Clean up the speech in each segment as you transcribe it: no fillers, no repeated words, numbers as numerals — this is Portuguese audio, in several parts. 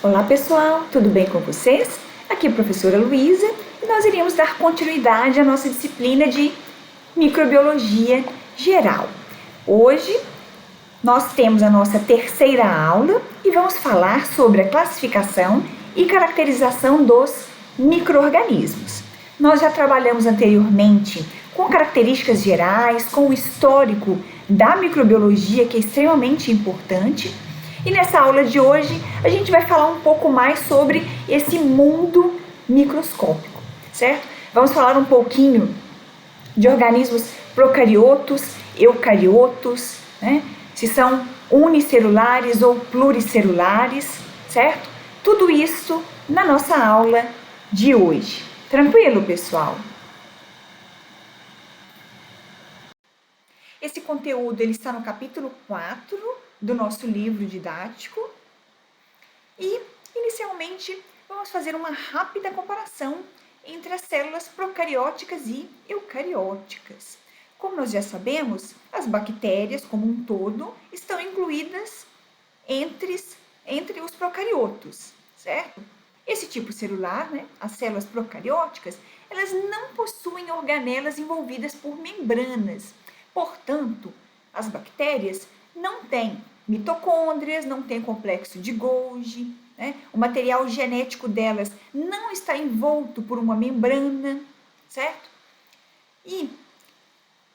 Olá pessoal, tudo bem com vocês? Aqui é a professora Luísa e nós iremos dar continuidade à nossa disciplina de microbiologia geral. Hoje nós temos a nossa terceira aula e vamos falar sobre a classificação e caracterização dos micro-organismos. Nós já trabalhamos anteriormente com características gerais, com o histórico da microbiologia, que é extremamente importante. E nessa aula de hoje a gente vai falar um pouco mais sobre esse mundo microscópico, certo? Vamos falar um pouquinho de organismos procariotos, eucariotos, né? Se são unicelulares ou pluricelulares, certo? Tudo isso na nossa aula de hoje. Tranquilo, pessoal? Esse conteúdo ele está no capítulo 4 do nosso livro didático e, inicialmente, vamos fazer uma rápida comparação entre as células procarióticas e eucarióticas. Como nós já sabemos, as bactérias, como um todo, estão incluídas entre os procariotos, certo? Esse tipo celular, né, as células procarióticas, elas não possuem organelas envolvidas por membranas. Portanto, as bactérias não têm mitocôndrias, não têm complexo de Golgi, né? O material genético delas não está envolto por uma membrana, certo? E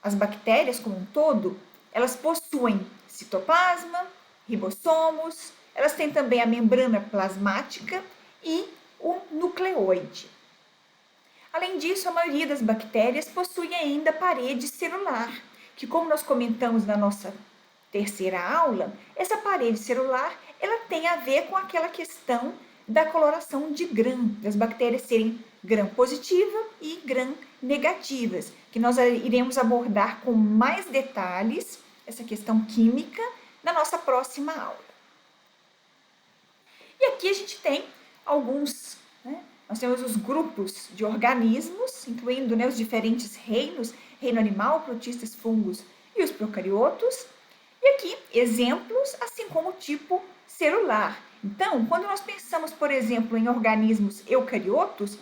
as bactérias, como um todo, elas possuem citoplasma, ribossomos, elas têm também a membrana plasmática e o nucleoide. Além disso, a maioria das bactérias possui ainda parede celular, que, como nós comentamos na nossa terceira aula, essa parede celular ela tem a ver com aquela questão da coloração de gram, das bactérias serem gram positiva e gram negativas, que nós iremos abordar com mais detalhes essa questão química na nossa próxima aula. E aqui a gente tem alguns, né? Nós temos os grupos de organismos, incluindo, né, os diferentes reinos, reino animal, protistas, fungos e os procariotos. E aqui, exemplos, assim como o tipo celular. Então, quando nós pensamos, por exemplo, em organismos eucariotos,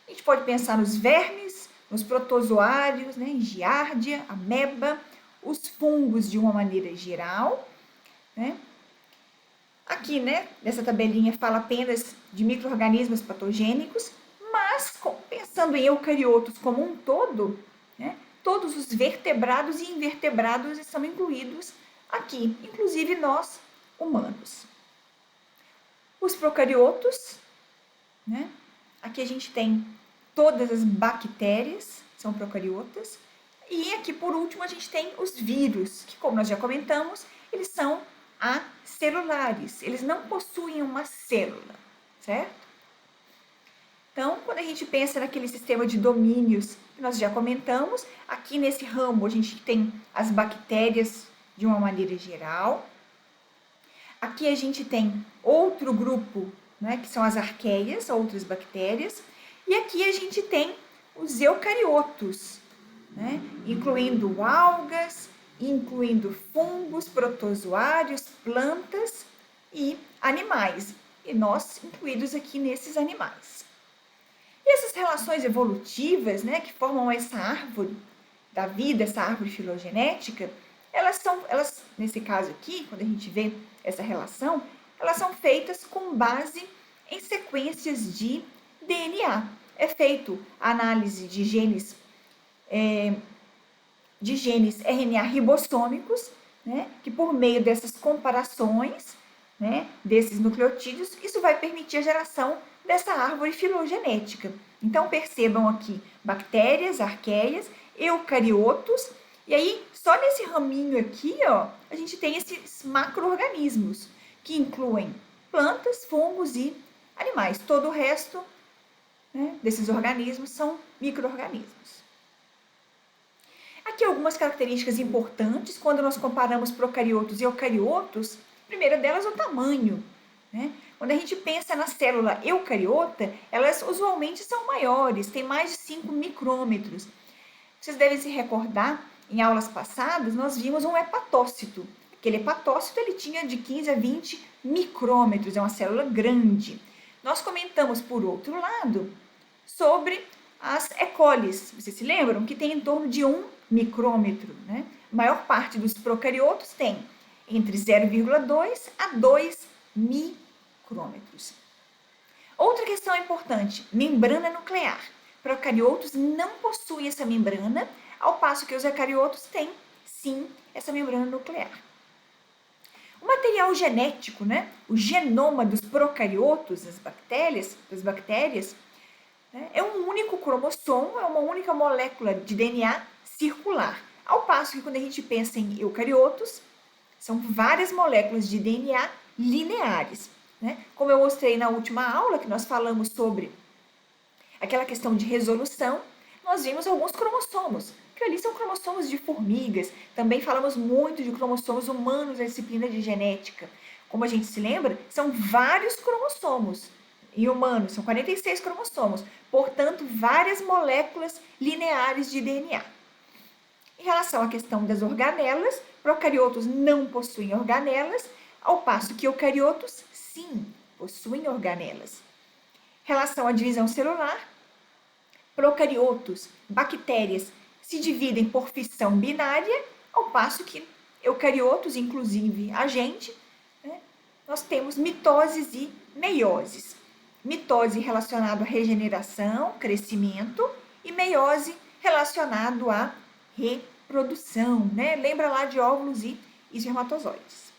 a gente pode pensar nos vermes, nos protozoários, né, em giardia, ameba, os fungos de uma maneira geral, né? Aqui, né, nessa tabelinha fala apenas de micro-organismos patogênicos, mas pensando em eucariotos como um todo, né, todos os vertebrados e invertebrados estão incluídos aqui, inclusive nós, humanos. Os procariotos, né, aqui a gente tem todas as bactérias, são procariotas, e aqui por último a gente tem os vírus, que como nós já comentamos, eles são acelulares, eles não possuem uma célula, certo? Então, quando a gente pensa naquele sistema de domínios que nós já comentamos, aqui nesse ramo a gente tem as bactérias de uma maneira geral. Aqui a gente tem outro grupo, né, que são as arqueias, outras bactérias. E aqui a gente tem os eucariotos, né, incluindo algas, incluindo fungos, protozoários, plantas e animais. E nós incluídos aqui nesses animais. E essas relações evolutivas, né, que formam essa árvore da vida, essa árvore filogenética, elas, nesse caso aqui, quando a gente vê essa relação, elas são feitas com base em sequências de DNA. É feito a análise de genes RNA ribossômicos, né, que por meio dessas comparações, né, desses nucleotídeos, isso vai permitir a geração dessa árvore filogenética. Então, percebam aqui, bactérias, arqueias, eucariotos, e aí, só nesse raminho aqui, ó, a gente tem esses macro-organismos, que incluem plantas, fungos e animais. Todo o resto, né, desses organismos são micro-organismos. Aqui algumas características importantes quando nós comparamos procariotos e eucariotos. A primeira delas é o tamanho, né? Quando a gente pensa na célula eucariota, elas usualmente são maiores, têm mais de 5 micrômetros. Vocês devem se recordar, em aulas passadas, nós vimos um hepatócito. aquele hepatócito ele tinha de 15 a 20 micrômetros, é uma célula grande. Nós comentamos, por outro lado, sobre as E. coli. Vocês se lembram que tem em torno de 1 micrômetro, né? A maior parte dos procariotos tem entre 0,2 a 2 micrômetros. Outra questão importante, membrana nuclear. Procariotos não possuem essa membrana, ao passo que os eucariotos têm, sim, essa membrana nuclear. O material genético, né, o genoma dos procariotos, das bactérias, né, é um único cromossomo, é uma única molécula de DNA circular. Ao passo que quando a gente pensa em eucariotos, são várias moléculas de DNA lineares. Né? Como eu mostrei na última aula, que nós falamos sobre aquela questão de resolução, nós vimos alguns cromossomos, que ali são cromossomos de formigas. Também falamos muito de cromossomos humanos na disciplina de genética. Como a gente se lembra, são vários cromossomos. Em humanos, são 46 cromossomos. Portanto, várias moléculas lineares de DNA. Em relação à questão das organelas, procariotos não possuem organelas, ao passo que eucariotos, sim, possuem organelas. Em relação à divisão celular, procariotos, bactérias, se dividem por fissão binária, ao passo que eucariotos, inclusive a gente, né, nós temos mitoses e meioses. Mitose relacionado à regeneração, crescimento, e meiose relacionado à reprodução, né? Lembra lá de óvulos e espermatozoides.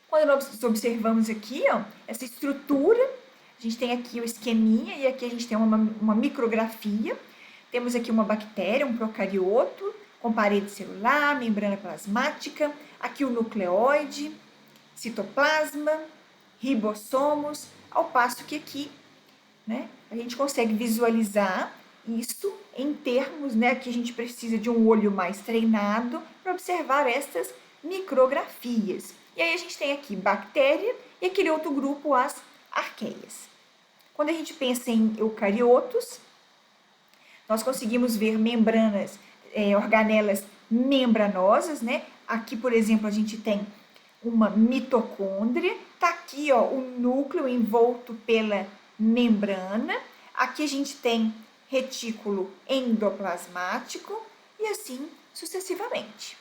Quando nós observamos aqui, ó, essa estrutura, a gente tem aqui o esqueminha e aqui a gente tem uma micrografia. Temos aqui uma bactéria, um procarioto, com parede celular, membrana plasmática, aqui o nucleoide, citoplasma, ribossomos, ao passo que aqui, né, a gente consegue visualizar isso em termos, né, que a gente precisa de um olho mais treinado para observar estas micrografias. E aí a gente tem aqui bactéria e aquele outro grupo, as arqueias. Quando a gente pensa em eucariotos, nós conseguimos ver membranas, organelas membranosas, né? Aqui, por exemplo, a gente tem uma mitocôndria, tá aqui, ó, o núcleo envolto pela membrana. Aqui a gente tem retículo endoplasmático e assim sucessivamente,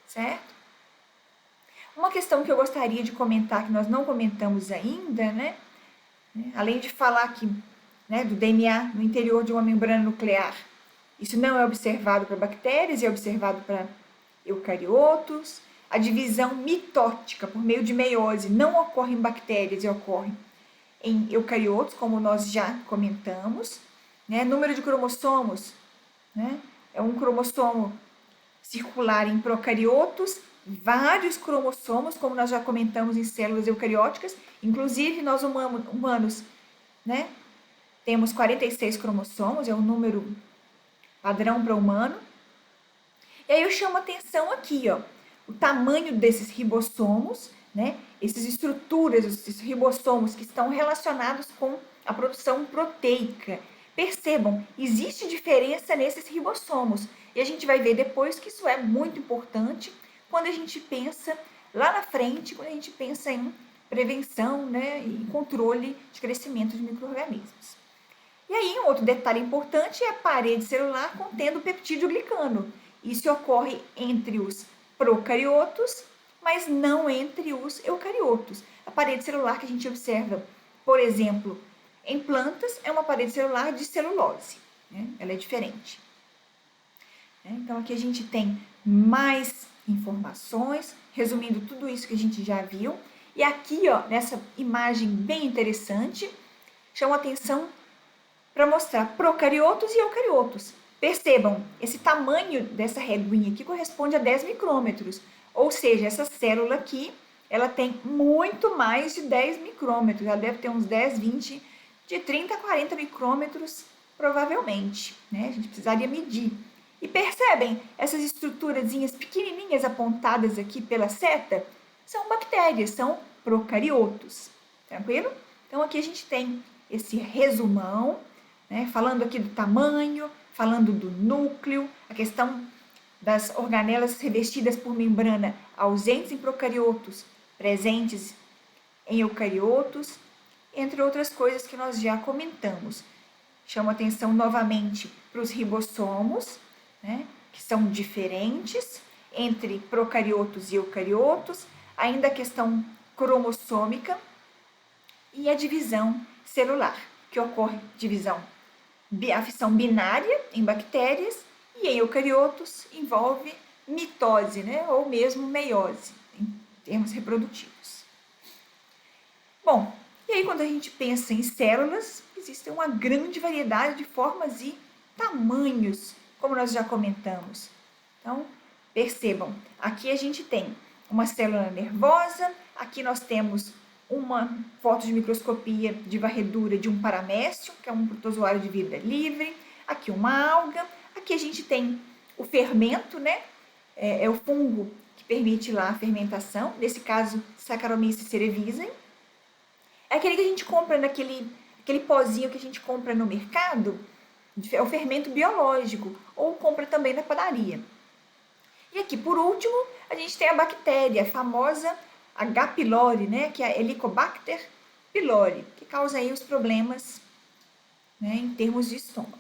certo? Uma questão que eu gostaria de comentar, que nós não comentamos ainda, né? Além de falar aqui, né, do DNA no interior de uma membrana nuclear, isso não é observado para bactérias, é observado para eucariotos. A divisão mitótica por meio de meiose não ocorre em bactérias e ocorre em eucariotos, como nós já comentamos. Né? Número de cromossomos, né? É um cromossomo circular em procariotos, vários cromossomos, como nós já comentamos em células eucarióticas. Inclusive, nós humanos, né, temos 46 cromossomos, é um número padrão para humano. E aí eu chamo a atenção aqui, ó, o tamanho desses ribossomos, né, essas estruturas, esses ribossomos que estão relacionados com a produção proteica. Percebam, existe diferença nesses ribossomos. E a gente vai ver depois que isso é muito importante quando a gente pensa lá na frente, quando a gente pensa em prevenção, né, e controle de crescimento de micro-organismos. E aí, um outro detalhe importante é a parede celular contendo peptídeo glicano. Isso ocorre entre os procariotos, mas não entre os eucariotos. A parede celular que a gente observa, por exemplo, em plantas, é uma parede celular de celulose, né? Ela é diferente. Então, aqui a gente tem mais informações, resumindo tudo isso que a gente já viu. E aqui, ó, nessa imagem bem interessante, chama atenção para mostrar procariotos e eucariotos. Percebam, esse tamanho dessa reguinha aqui corresponde a 10 micrômetros. Ou seja, essa célula aqui, ela tem muito mais de 10 micrômetros. Ela deve ter uns 10, 20, de 30 a 40 micrômetros, provavelmente. Né? A gente precisaria medir. E percebem, essas estruturazinhas pequenininhas apontadas aqui pela seta, são bactérias, são procariotos. Tranquilo? Então, aqui a gente tem esse resumão, né, falando aqui do tamanho, falando do núcleo, a questão das organelas revestidas por membrana ausentes em procariotos, presentes em eucariotos, entre outras coisas que nós já comentamos. Chamo atenção novamente para os ribossomos, né, que são diferentes entre procariotos e eucariotos, ainda a questão cromossômica e a divisão celular, que ocorre a fissão binária em bactérias e em eucariotos envolve mitose, né, ou mesmo meiose, em termos reprodutivos. Bom, e aí quando a gente pensa em células, existe uma grande variedade de formas e tamanhos, como nós já comentamos. Então, percebam, aqui a gente tem uma célula nervosa, aqui nós temos uma foto de microscopia de varredura de um paramécio, que é um protozoário de vida livre, aqui uma alga, aqui a gente tem o fermento, né? É o fungo que permite lá a fermentação, nesse caso Saccharomyces cerevisiae. É aquele que a gente compra aquele pozinho que a gente compra no mercado, é o fermento biológico, ou compra também na padaria. E aqui, por último, a gente tem a bactéria, a famosa H. pylori, né, que é a Helicobacter pylori, que causa aí os problemas, né, em termos de estômago.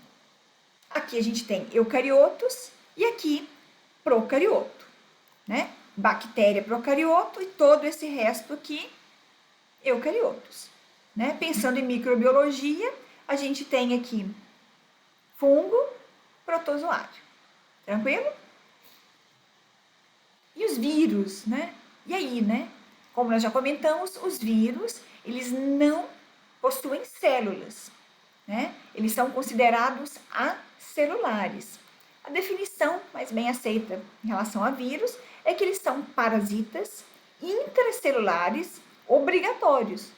Aqui a gente tem eucariotos e aqui procarioto, né? Bactéria, procarioto e todo esse resto aqui, eucariotos, né? Pensando em microbiologia, a gente tem aqui fungo, protozoário. Tranquilo? E os vírus, né? E aí, né? Como nós já comentamos, os vírus, eles não possuem células, né? Eles são considerados acelulares. A definição mais bem aceita em relação a vírus é que eles são parasitas intracelulares obrigatórios,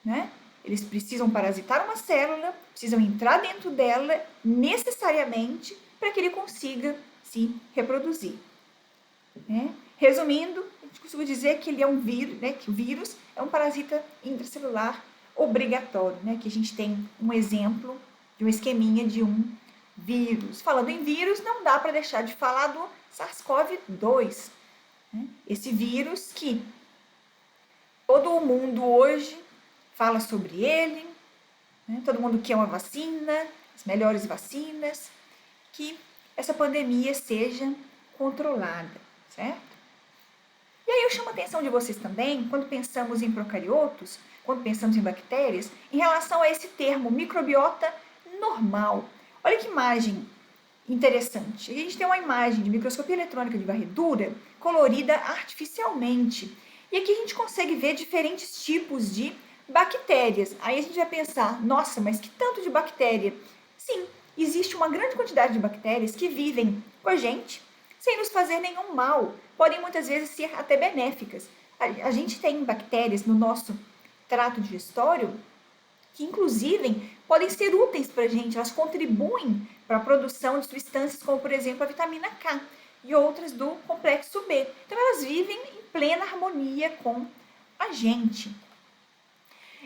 né? Eles precisam parasitar uma célula, precisam entrar dentro dela necessariamente para que ele consiga se reproduzir, né? Resumindo, a gente costuma dizer que ele é um vírus, né? Que o vírus é um parasita intracelular obrigatório, né? Que a gente tem um exemplo de um esqueminha de um vírus. Falando em vírus, não dá para deixar de falar do SARS-CoV-2, né? Esse vírus que todo o mundo hoje fala sobre ele, né? Todo mundo quer uma vacina, as melhores vacinas, que essa pandemia seja controlada, certo? E aí eu chamo a atenção de vocês também, quando pensamos em procariotos, quando pensamos em bactérias, em relação a esse termo microbiota normal. Olha que imagem interessante. A gente tem uma imagem de microscopia eletrônica de varredura colorida artificialmente. E aqui a gente consegue ver diferentes tipos de bactérias. Aí a gente vai pensar, nossa, mas que tanto de bactéria? Sim, existe uma grande quantidade de bactérias que vivem com a gente sem nos fazer nenhum mal. Podem muitas vezes ser até benéficas. A gente tem bactérias no nosso trato digestório que, inclusive, podem ser úteis para a gente. Elas contribuem para a produção de substâncias como, por exemplo, a vitamina K e outras do complexo B. Então, elas vivem em plena harmonia com a gente.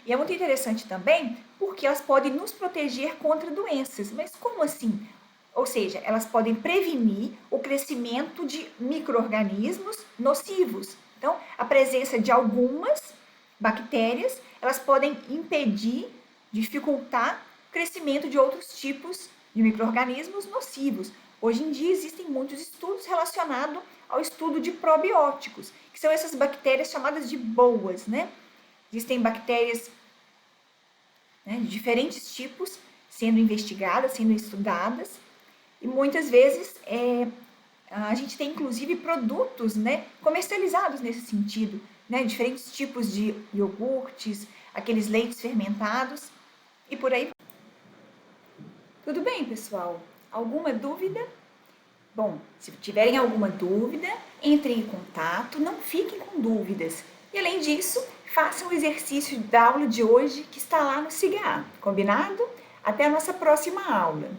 E é muito interessante também porque elas podem nos proteger contra doenças. Mas como assim? Ou seja, elas podem prevenir o crescimento de micro-organismos nocivos. Então, a presença de algumas bactérias, elas podem impedir, dificultar o crescimento de outros tipos de micro-organismos nocivos. Hoje em dia existem muitos estudos relacionados ao estudo de probióticos, que são essas bactérias chamadas de boas, né? Existem bactérias, né, de diferentes tipos sendo investigadas, sendo estudadas, e muitas vezes a gente tem inclusive produtos, né, comercializados nesse sentido, né, diferentes tipos de iogurtes, aqueles leites fermentados e por aí. Tudo bem, pessoal? Alguma dúvida? Bom, se tiverem alguma dúvida, entrem em contato, não fiquem com dúvidas. E além disso, façam o exercício da aula de hoje que está lá no SIGA, combinado? Até a nossa próxima aula!